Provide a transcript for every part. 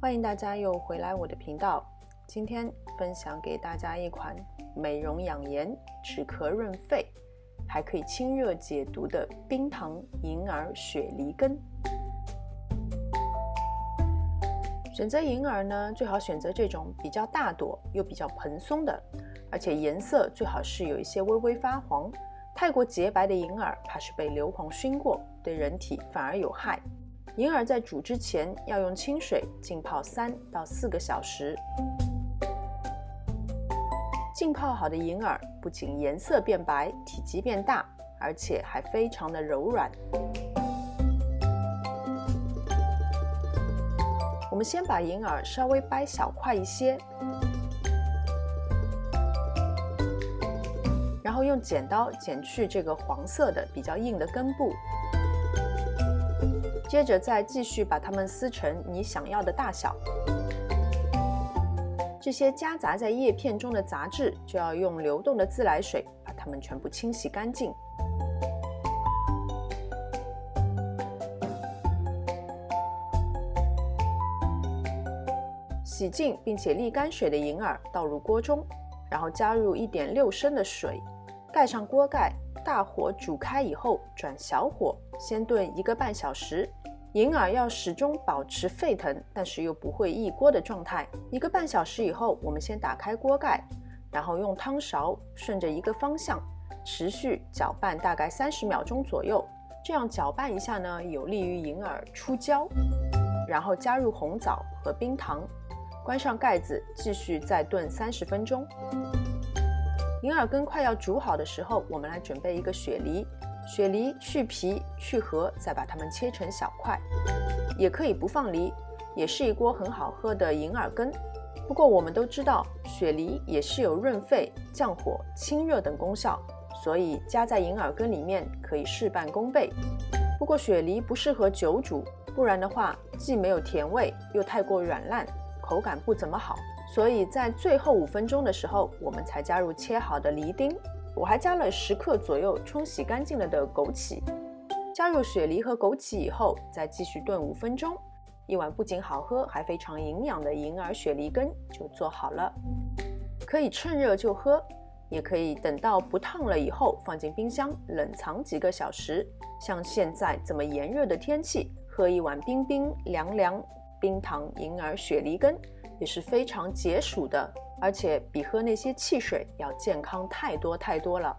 欢迎大家又回来我的频道。今天分享给大家一款美容养颜、止咳润肺，还可以清热解毒的冰糖银耳雪梨根。选择银耳呢，最好选择这种比较大朵又比较蓬松的，而且颜色最好是有一些微微发黄。太过洁白的银耳怕是被硫磺熏过，对人体反而有害。银耳在煮之前要用清水浸泡3到4个小时。浸泡好的银耳不仅颜色变白、体积变大，而且还非常的柔软。我们先把银耳稍微掰小块一些，然后用剪刀剪去这个黄色的比较硬的根部，接着再继续把它们撕成你想要的大小。这些夹杂在叶片中的杂质就要用流动的自来水把它们全部清洗干净。洗净并且沥干水的银耳倒入锅中，然后加入1.6升的水，盖上锅盖，大火煮开以后转小火，先炖1个半小时。银耳要始终保持沸腾，但是又不会溢锅的状态。1个半小时以后，我们先打开锅盖，然后用汤勺顺着一个方向持续搅拌大概30秒钟左右。这样搅拌一下呢，有利于银耳出胶。然后加入红枣和冰糖，关上盖子，继续再炖30分钟。银耳根快要煮好的时候，我们来准备一个雪梨。雪梨去皮去核，再把它们切成小块，也可以不放梨，也是一锅很好喝的银耳羹。不过我们都知道，雪梨也是有润肺、降火、清热等功效，所以加在银耳羹里面可以事半功倍。不过雪梨不适合久煮，不然的话既没有甜味，又太过软烂，口感不怎么好。所以在最后5分钟的时候，我们才加入切好的梨丁。我还加了10克左右冲洗干净了的枸杞。加入雪梨和枸杞以后，再继续炖5分钟。一碗不仅好喝，还非常营养的银耳雪梨羹就做好了。可以趁热就喝，也可以等到不烫了以后放进冰箱冷藏几个小时。像现在这么炎热的天气，喝一碗冰冰凉凉冰糖银耳雪梨羹也是非常解暑的，而且比喝那些汽水要健康太多太多了。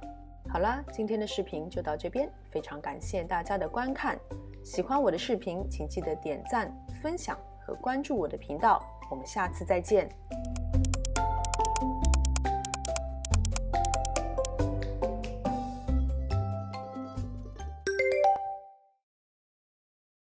好了，今天的视频就到这边，非常感谢大家的观看。喜欢我的视频，请记得点赞、分享和关注我的频道。我们下次再见。